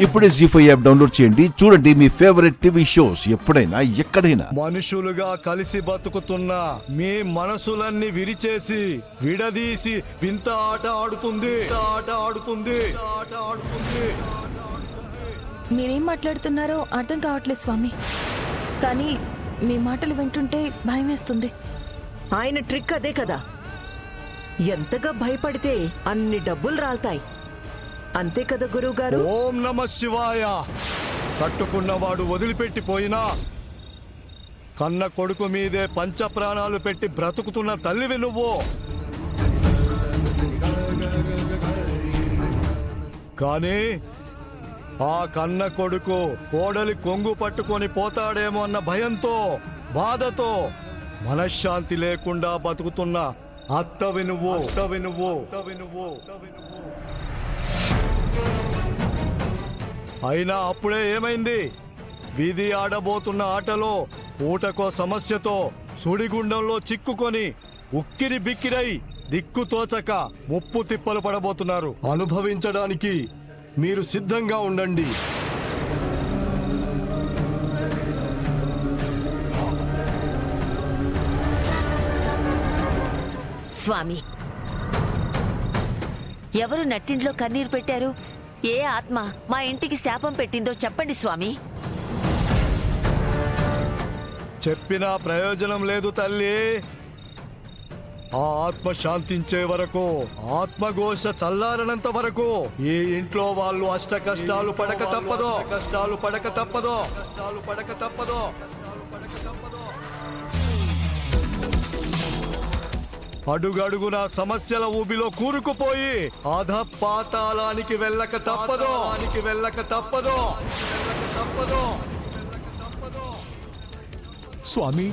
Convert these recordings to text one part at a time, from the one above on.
ఇప్పుడే జీ5 app download చేయండి. చూడండి మీ ఫేవరెట్ టీవీ షోస్ ఎప్పుడైనా ఎక్కడైనా. మనుషులుగా కలిసి బతుకుతున్న మీ మనసులన్నీ విరిచేసి విడదీసి వింత ఆట ఆడుతుంది. మీరేం మాట్లాడుతున్నారో అర్థం కావట్లేదు స్వామి. కానీ మీ మాటలు వింటుంటే భయం వేస్తుంది. ఆయన ట్రిక్ అదే కదా, ఎంతగా భయపడితే అన్ని డబ్బులు రాల్తాయి. అంతే కదా గురువుగారు. ఓం నమ శివాయ. కట్టుకున్నవాడు వదిలిపెట్టిపోయినా కన్న కొడుకు మీదే పంచ ప్రాణాలు పెట్టి బ్రతుకుతున్న తల్లివి నువ్వు. కానీ ఆ కన్న కొడుకు కోడలి కొంగు పట్టుకొని పోతాడేమో అన్న భయంతో, బాధతో మనశ్శాంతి లేకుండా బతుకుతున్న అత్తవి నువ్వు. అయినా అప్పుడే ఏమైంది? వీధి ఆడబోతున్న ఆటలో ఊటకో సమస్యతో సుడిగుండంలో చిక్కుకొని ఉక్కిరి బిక్కిరై దిక్కుతోచక ముప్పు తిప్పలు పడబోతున్నారు. అనుభవించడానికి మీరు సిద్ధంగా ఉండండి. స్వామి, ఎవరు నట్టింట్లో కన్నీరు పెట్టారు? ఏ ఆత్మ మా ఇంటికి శాపం పెట్టిందో చెప్పండి స్వామి. చెప్పినా ప్రయోజనం లేదు తల్లి. ఆ ఆత్మ శాంతించే వరకు, ఆత్మఘోష చల్లారనంత వరకు ఈ ఇంట్లో వాళ్ళు అష్ట కష్టాలు పడక తప్పదో. అడుగడుగున సమస్యల ఊబిలో కూరుకుపోయి అధపాతాళానికి వెళ్ళక తప్పదో. స్వామి,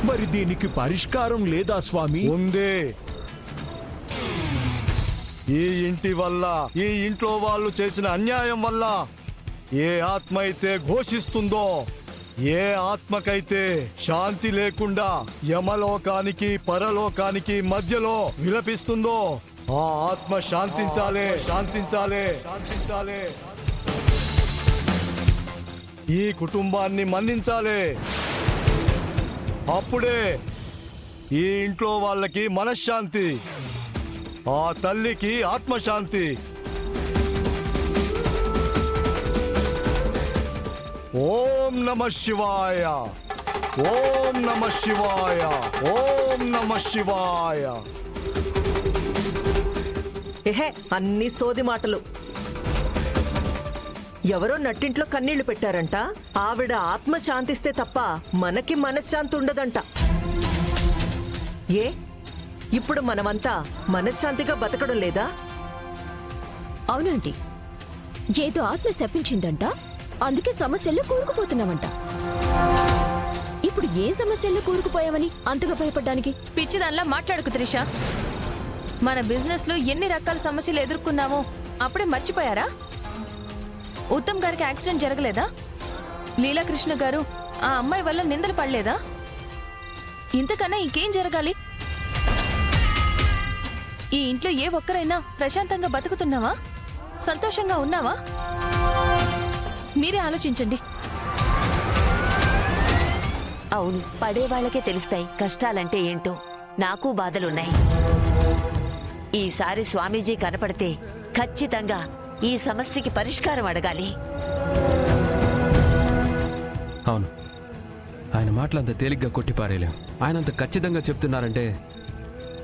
మరి దీనికి పరిష్కారం లేదా స్వామి? ఉంది. ఈ ఇంటి వల్ల, ఈ ఇంట్లో వాళ్ళు చేసిన అన్యాయం వల్ల ఏ ఆత్మ అయితే ఘోషిస్తుందో, ఏ ఆత్మకైతే శాంతి లేకుండా యమలోకానికి పరలోకానికి మధ్యలో విలపిస్తుందో ఆ ఆత్మ శాంతించాలే. ఈ కుటుంబాన్ని మన్నించాలి. అప్పుడే ఈ ఇంట్లో వాళ్ళకి మనశ్శాంతి, ఆ తల్లికి ఆత్మశాంతి. ఓం నమ శివాయ. ఎహే, అన్ని సోది మాటలు. ఎవరో నట్టింట్లో కన్నీళ్లు పెట్టారంట. ఆవిడ ఆత్మ శాంతిస్తే తప్ప మనకి మనశ్శాంతి ఉండదంట. ఇప్పుడు మనమంతా మనశ్శాంతిగా బతకడం లేదా? అవునంటీ, ఏదో ఆత్మ శపించిందంట, అందుకే సమస్యల్లో కూరుకుపోతున్నామంట. ఇప్పుడు ఏ సమస్యల్లో కూరుకుపోయామని అంతగా భయపడ్డానికి? పిచ్చిదాన్లా మాట్లాడుకు త్రిష. మన బిజినెస్ లో ఎన్ని రకాల సమస్యలు ఎదుర్కొన్నామో అప్పుడే మర్చిపోయారా? ఉత్తమ్ గారికి యాక్సిడెంట్ జరగలేదా? లీలాకృష్ణ గారు ఆ అమ్మాయి వల్ల నిందలు పడలేదా? ఇంతకన్నా ఇంకేం జరగాలి? ఈ ఇంట్లో ఏ ఒక్కరైనా ప్రశాంతంగా బతుకుతున్నావా? సంతోషంగా ఉన్నావా? మీరే ఆలోచించండి. అవును, పడే వాళ్ళకే తెలుస్తాయి కష్టాలంటే ఏంటో. నాకు బాధలున్నాయి. ఈసారి స్వామీజీ కనపడితే ఖచ్చితంగా ఈ సమస్యకి పరిష్కారం అడగాలి. అవును, ఆయన మాటలంత తేలిగ్గా కొట్టిపారేలేం. ఆయన అంత ఖచ్చితంగా చెప్తున్నారంటే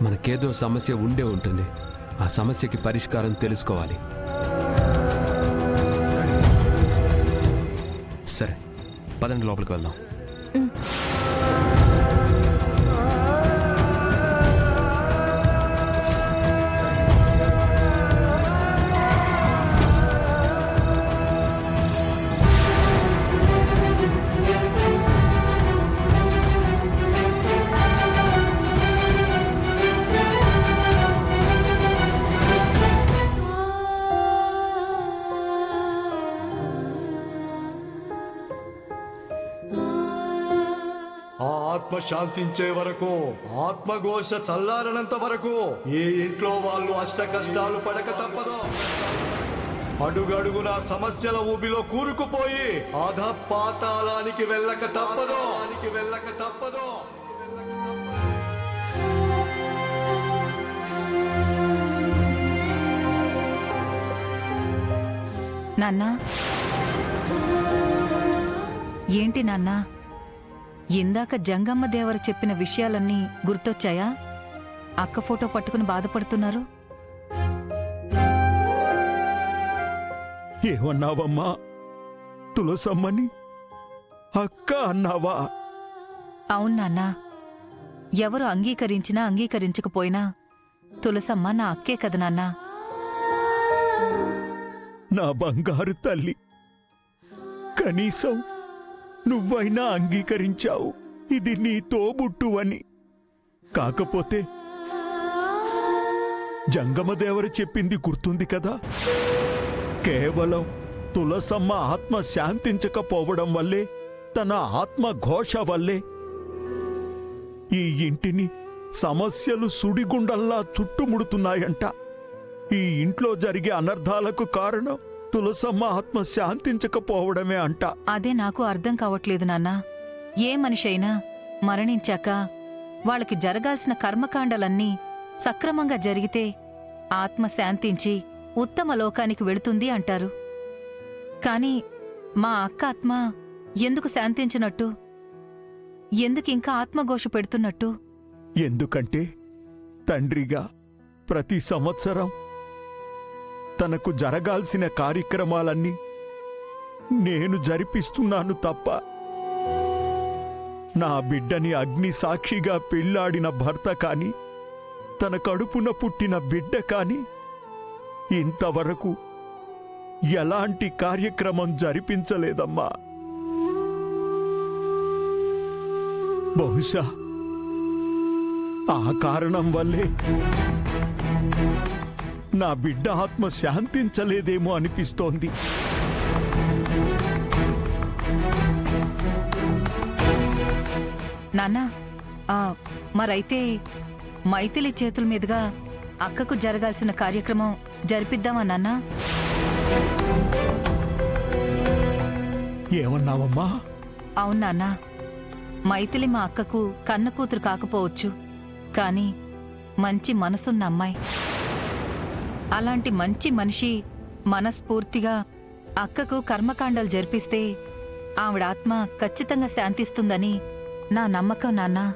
మనకేదో సమస్య ఉండే ఉంటుంది. ఆ సమస్యకి పరిష్కారం తెలుసుకోవాలి. సరే, పదండి, లోపలికి వెళ్దాం. ఆత్మ శాంతించే వరకు, ఆత్మఘోష చల్లారనంత వరకు ఈ ఇంట్లో వాళ్ళు అష్ట కష్టాలు పడక తప్పదు. అడుగడుగున సమస్యల ఊబిలో కూరుకుపోయి అధపాతాళానికి వెళ్ళక తప్పదో. నాన్నా, ఏంటి నాన్నా, ఇందాక జంగమ్మ దేవర చెప్పిన విషయాలన్నీ గుర్తొచ్చాయా? అక్క ఫోటో పట్టుకుని బాధపడుతున్నారు. ఏమన్నావమ్మా? తులసమ్మని అక్క అన్నావా? అవును నాన్నా, ఎవరు అంగీకరించినా అంగీకరించకపోయినా తులసమ్మ నా అక్కే కదా నాన్నా. నా బంగారు తల్లి, కనీసం నువ్వైనా అంగీకరించావు ఇది నీ తోబుట్టువని. కాకపోతే జంగమదేవర చెప్పింది గుర్తుంది కదా, కేవలం తులసమ్మ ఆత్మ శాంతించకపోవడం వల్లే, తన ఆత్మ ఘోష వల్లే ఈ ఇంటిని సమస్యలు సుడిగుండల్లా చుట్టుముడుతున్నాయంట. ఈ ఇంట్లో జరిగే అనర్థాలకు కారణం తులసమ్మ ఆత్మ శాంతించకపోవడమే అంట. అదే నాకు అర్థం కావట్లేదు నాన్నా. ఏ మనిషైనా మరణించాక వాళ్ళకి జరగాల్సిన కర్మకాండలన్నీ సక్రమంగా జరిగితే ఆత్మ శాంతించి ఉత్తమ లోకానికి వెళుతుంది అంటారు. కాని మా అక్క ఆత్మ ఎందుకు శాంతించినట్టు? ఎందుకింకా ఆత్మఘోష పెడుతున్నట్టు? ఎందుకంటే తండ్రిగా ప్రతి సంవత్సరం తనకు జరగాల్సిన కార్యక్రమాలన్నీ నేను జరిపిస్తున్నాను తప్ప, నా బిడ్డని అగ్ని సాక్షిగా పెళ్లాడిన భర్త కాని, తన కడుపున పుట్టిన బిడ్డ కాని ఇంతవరకు ఎలాంటి కార్యక్రమం జరిపించలేదమ్మా. బహుశా ఆ కారణం వల్లే నా బిడ్డ ఆత్మ శాంతించలేదేమో అనిపిస్తోంది. నాన్నా, మరైతే మైథిలి చేతుల మీదుగా అక్కకు జరగాల్సిన కార్యక్రమం జరిపిద్దామా నాన్నా? ఏమన్నావమ్మా? అవును నాన్నా, మైథిలి మా అక్కకు కన్న కూతురు కాకపోవచ్చు, కాని మంచి మనసున్న అమ్మాయి. అలాంటి మంచి మనిషి మనస్ఫూర్తిగా అక్కకు కర్మకాండాలు జరిపిస్తే ఆవిడ ఆత్మ ఖచ్చితంగా శాంతిస్తుందని నా నమ్మకం నాన్నా.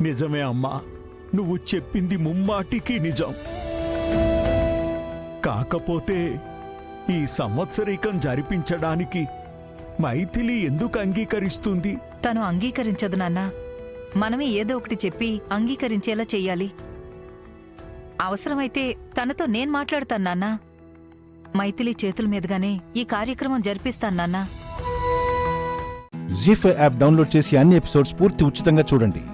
నిజమే అమ్మా, నువ్వు చెప్పింది ముమ్మాటికి నిజం. కాకపోతే ఈ సంవత్సరీకం జరిపించడానికి మైథిలి ఎందుకు అంగీకరిస్తుంది? తను అంగీకరించదు నాన్నా. మనమే ఏదో ఒకటి చెప్పి అంగీకరించేలా చెయ్యాలి. అవసరమైతే తనతో నేను మాట్లాడతాను నాన్నా. మైథిలి చేతుల మీదుగానే ఈ కార్యక్రమం జరిపిస్తాను నాన్నా. జీ5 యాప్ డౌన్లోడ్ చేసి అన్ని ఎపిసోడ్స్ పూర్తి ఉచితంగా చూడండి.